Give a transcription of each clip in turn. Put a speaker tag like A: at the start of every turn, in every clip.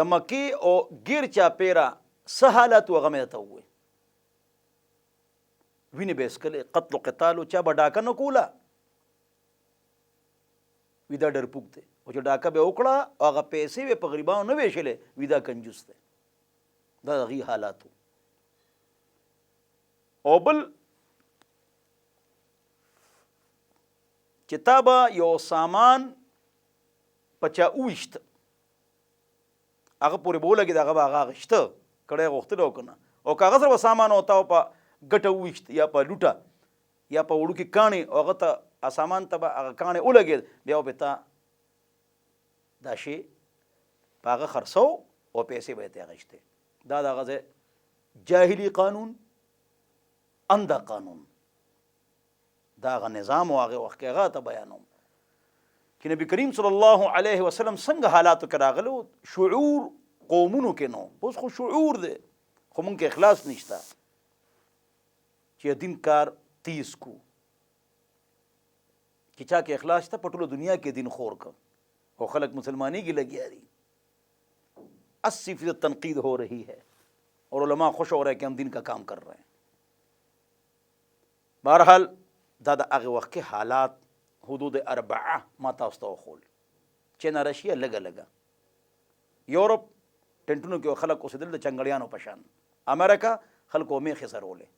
A: د مکې او ګیر چاپیره څه حالت و هغه مې درته ووایي. وینې به یې څښلې، قتل و قتال و، چا به ډاکه نه کوله. وي دا ډرپوک دی، او چې ډاکه به یې وکړه او هغه پیسې به یې په غریبانو نه ویشلې، وي دا کنجوس دی. دا د هغې حالات و. او بل چې تا به یو سامان په چا وویشت، هغه پورې به ولګېد، هغه به هغه اخیسته، کړی یې غوښتلی او که نه، او که هغه سره به سامان او تا په ګټه وویشت یا په لوټه یا په وړوکې کاڼې، او هغه ته سامان ته به هغه کاڼې ولګېد، بیا به تا دا شی په هغه خرڅو او پیسې به یې ترې اخیستې. دا د هغه ځای جاهلي قانون، انده قانون، دا هغه نظام و هغې وخت کې هغه ته بیانوم چې نبي کریم صلی الله علیه وسلم څنګه حالاتو کې راغلی. شعور قومونو کې نو، اوس خو شعور دی، خو مونږ کې اخلاص نشته چې دین کار تیز کو. کہ چا کہ اخلاص تھا پٹولو دنیا کے دین خور کا، وہ خلق مسلمانی کی لگی آ رہی، 80% تنقید ہو رہی ہے اور علماء خوش ہو رہے ہیں کہ ہم دین کا کام کر رہے ہیں. بہرحال دادا آگے وقت کے حالات حدود 4 ما تاسو ته وخول چې نه رشیا لګه لګه یورپ ټنټونو کې خلک اوسېدل د چنګړیانو په شان، امریکا خلکو میخې سرولې.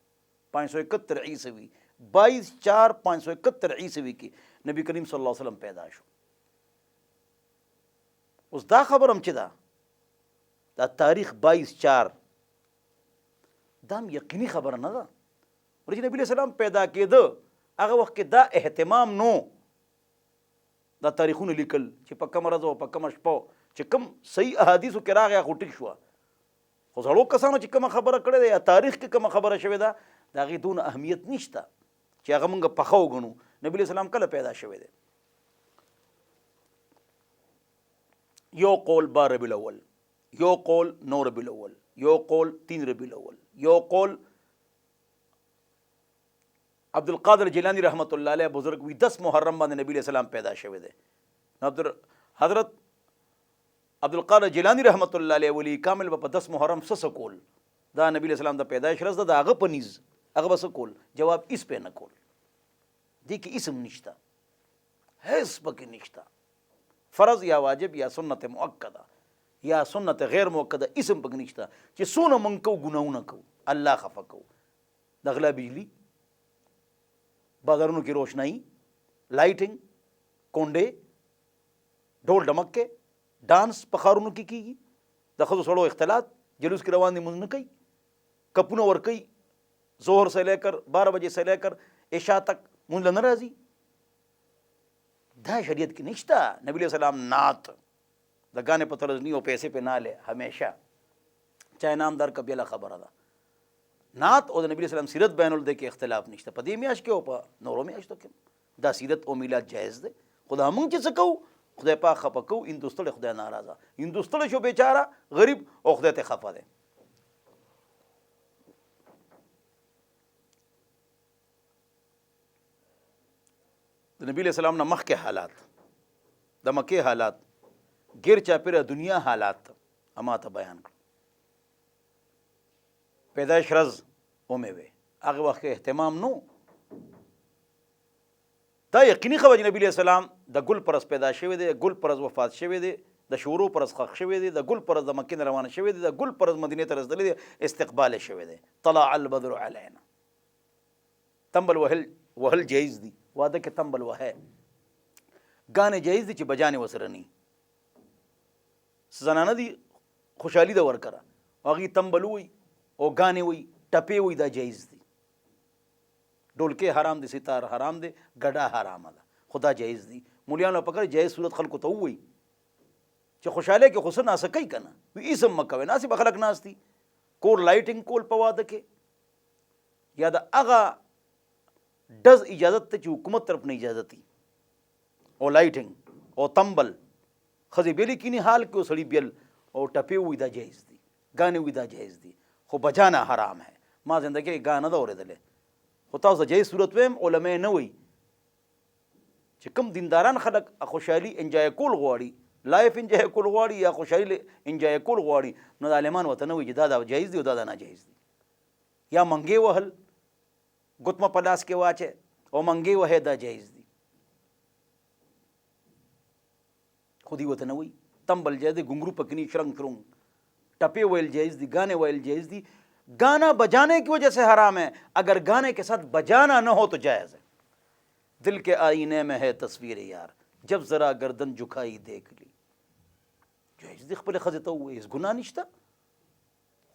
A: 571 عیسوي 22/4/571 عیسوي کې نبی کریم صلی الله علیه وسلم پیدا شو. اوس دا خبر هم چې دا تاریخ 22/4 دا یقیني خبره نه ده. ورته نبی علیہ السلام پیدا کېده هغه وخت کې دا اهتمام نو، دا تاریخونه لیکل چې په کومه ورځ او په کومه شپه چې کوم صحیح احادیثو کې راغی هغه ټیک شوه. خو زړو کسانو چې کومه خبره کړې ده یا تاریخ کې کومه خبره شوې ده د هغې دون اهمیت نشته چې هغه موږ پخه وګڼو. نبی علیہ السلام کله پیدا شوی دی؟ یو قول 12 ربیع الاول، یو قول 9 ربیع الاول، یو قول 3 ربیع الاول، یو قول عبدالقادر جیلانی رحمۃ اللہ علیہ بزرگ وی 10 محرم باندې نبی علیہ السلام پیدا شوی دی. حضرت عبدالقادر جیلانی رحمۃ اللہ علیہ ولی کامل په 10 محرم څه کول، دا نبی علیہ السلام د پیدایش ورځ ده، د هغه په نیز هغه به څه کول؟ جواب اس پې نه کول. دې کې اسم نشته، هیڅ پکې نشته، فرض یا واجب یا سنت مؤکده یا سنت غیر مؤکده اسم پکې نشته چې څونه موږ کوو ګناهونه کوو الله خفه کوو. د غلا بجلی، بازارونو کې روشنايي، لایټینګ، کونډې، ډول ډمکې، ډانس په ښارونو کې کیږي، د ښځو سړو اختلاط، جلوس کې روان دي، مونځ نه کوي، کپونه ورکوي، ظهر سے لے کر 12 بجے سے لے کر عشاء تک مونځ نه راځي. دا شریعت کې نشته. نبی علیہ السلام نعت د گانے په طرز نہیں، او پیسے پہ نہ لے ہمیشہ، چاہے نامدار کا بیله خبره ده. نعت او د نبی علیہ السلام سیرت بیان ول د کې اختلاف نشته، په دې میاشت کې او په نورو میاشتو کې دا سیرت او میلاد جایز ده. خدا مونږ چې څه کوو خدای پاک خفه کوو، هندوستړی خدای ناراضه، هندوستړی شو بیچاره غریب او خدای ته خفه ده. د نبی علیہ السلام نه مخکې حالات، د مکې حالات، غیر چاپیره دنیا حالات اما ته بیان کړ. پیدایش ورځ اومې وې، هغه وخت کې اهتمام نو. دا یقیني خبره چې نبی علیہ السلام د ګل پرز پیدا شوی دی، ګل پرز وفات شوی دی، د شورو پرز خښ شوی دی، د ګل پرز د مکې نه روانه شوی دی، د ګل پرز مدینې ته رسېدلی دی، استقبال شوی دی. طلع البدر علینا، تنبل وهل جایز دی، واده کې تنبل وهه، ګانې جایز دي چې بجانې وسره نه زنانه دي خوشحالي ده ورکره، هغې تنبل وي او ګانې وي، ټپې وي، دا جایز دي. ډولکې حرام دي، ستار حرام دی، ګډا حرامه ده، خو دا جایز دي. مولیانو پکړ جایز صورت خلکو ته ووایي چې خوشحالی کې خو څه ناسه کوي که نه، وي اسم مه کوئ، ناسې به خلک ناست دي. کور لایټینګ کول په واده کې یا د هغه ډز اجازت ته چې حکومت طرف نه اجازت وي، او لایټینګ او تنبل ښځې بیلې کینی حال کې او سړي بیل او ټپې وي، دا جایز دي، ګانې وي، دا جایز دي، خو بجانا حرام ہے. ما زندګۍ کې ګا نه ده اورېدلې، خو تاسو جایز صورت ویم علما نه وایي چې کوم دینداران خلک خوشحالي انجای کول غواړي لایف انجوای کول غواړي یا خوشحالي انجوای کول غواړي نو د عالمان ورته نه وایي چې دا جایز دي او دا ناجایز دي. یا منګې وهل ګوتمه په لاس کې واچې او منګې وهې دا جایز دي، خو دوی ورته نه وایي. تمبل جایز دی، घुंघरू पकनी शरंग शरुंग, टपे वैल जायज़ दी, गाने वैल जायज़ दी. गाना बजाने की वजह से हराम है, अगर गाने के साथ बजाना न हो तो जायज़ है. दिल के आईने में है तस्वीर यार, जब ज़रा गर्दन झुकाई देख ली. जायज़ दी खपले खज़े तो हुए, इस गुनाह निश्ता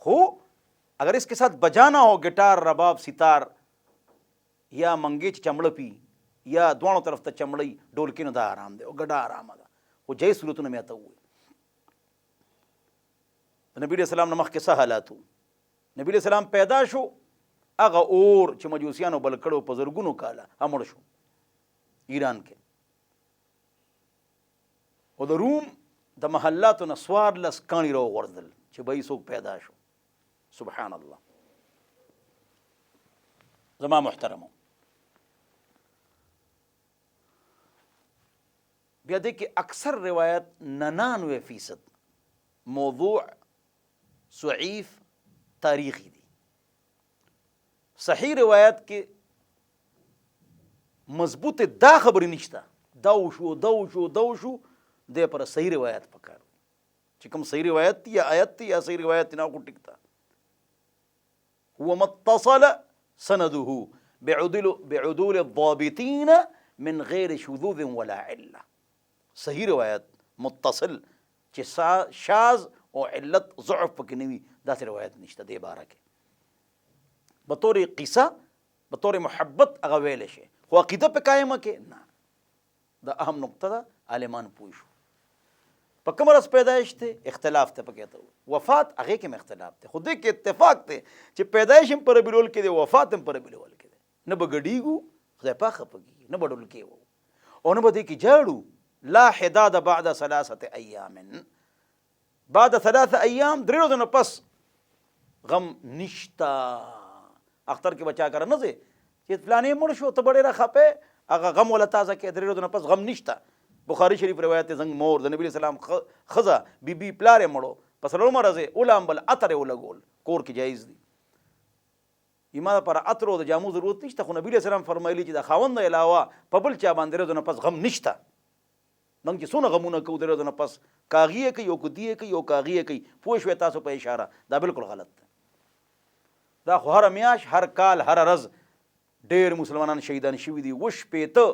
A: हो. अगर इसके साथ बजाना हो गिटार, रबाब, सितार या मंगेच चमड़पी या दोनों तरफ तक चमड़ई ढोलकी न दा आराम दे, गड्ढा आराम दा वो जय सूरतों में आता हुए. नबी अलैहिस्सलाम ने मख के हालातू नबी अलैहिस्सलाम पैदा शो अगा और च मजूसियानो बल कड़ो पजरगुनो काला अमड़ शो ईरान के और द रूम द महल्लात नस्वार लस कानी रो वर्दल च बई सोक पैदा शो. सुबहान अल्लाह. जमा मुहतरमो बिया देखिए अक्सर रिवायत 99% मौजू सईफ तारीखी दी. सही रिवायत के मजबूत दा खबरी निश्ता दौशु दे पर सही रिवायत पकार चिकम सही रिवायत थी या आयत थी या सही रिवायत ना को टिकता हुआ मत्तसल सनदुहु बिउदूल الضابطين من غير شذوذ ولا علة. सही रिवायत मुत्तसिल च शाज और इल्लत ज़ुअफ़ पकी नवी दास रिवायत निश्ता दे बारा के बतौर क़िस्सा बतौर मोहब्बत अगवेल शे हो अक़ीदा पे कायम के ना द अहम नुक्ता दा आलिमान पूछो पकमरस पैदाइश थे इख्तलाफ थे पके तो वफ़ात आगे के में इख्तलाफ थे खुद के इत्तेफाक थे कि पैदाइश हम पर बिलोल के दे वफ़ात हम पर बिलोल के दे न बगड़ीगू खुदा पाक पगी न बडुल के वो और न बदे की झाड़ू ला हिदाद बाद सलासत अय्यामिन बाद सलास अय्याम द्रिरो दिन पस गम निश्ता अख्तर के बचा कर न से ये फलाने मुर्शो तो बड़े रखा पे अगर गम वाला ताज़ा के द्रिरो दिन पस गम निश्ता. बुखारी शरीफ रिवायत जंग मोर द नबी सलाम खजा बीबी प्लारे मड़ो पसलो मरजे उलाम बल अतरे उलगोल कोर की जायज़ दी. इमा पर अतरो द जामू जरूरत निश्ता खो नबी सलाम फरमाइली च द खावंद अलावा पबल चा बांदरे दिन पस गम निश्ता. नंग कि सोना गमुना को दरे न पस कागिए की यो कुदिए की यो कागिए की पोश वेता सो पे इशारा दा बिल्कुल गलत दा हर मियाश हर काल हर रज ढेर मुसलमानान शहीदान शिवी दी वश पे तो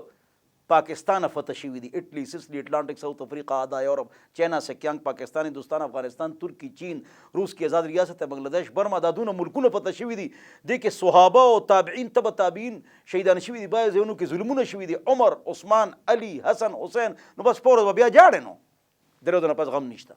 A: पाकिस्तान फतह शिवी दी. Italy, Sicily, Atlantic, South Africa, आधा यूरोप, चाइना से क्यांग, पाकिस्तान, हिंदुस्तान, अफगानिस्तान, तुर्की, चीन, रूस की आज़ाद रियासत है, बांग्लादेश, बर्मा, दादून मुल्कुन फतह शिवी दी. देखे सहाबा और ताबईन तब ताबीन शहीदान शिवी दी बाज़ उनके जुल्मुन शिवी दी. उमर, उस्मान, अली, हसन, हुसैन नो बस पोर बिया जाड़े नो दरे न पस गम निश्ता.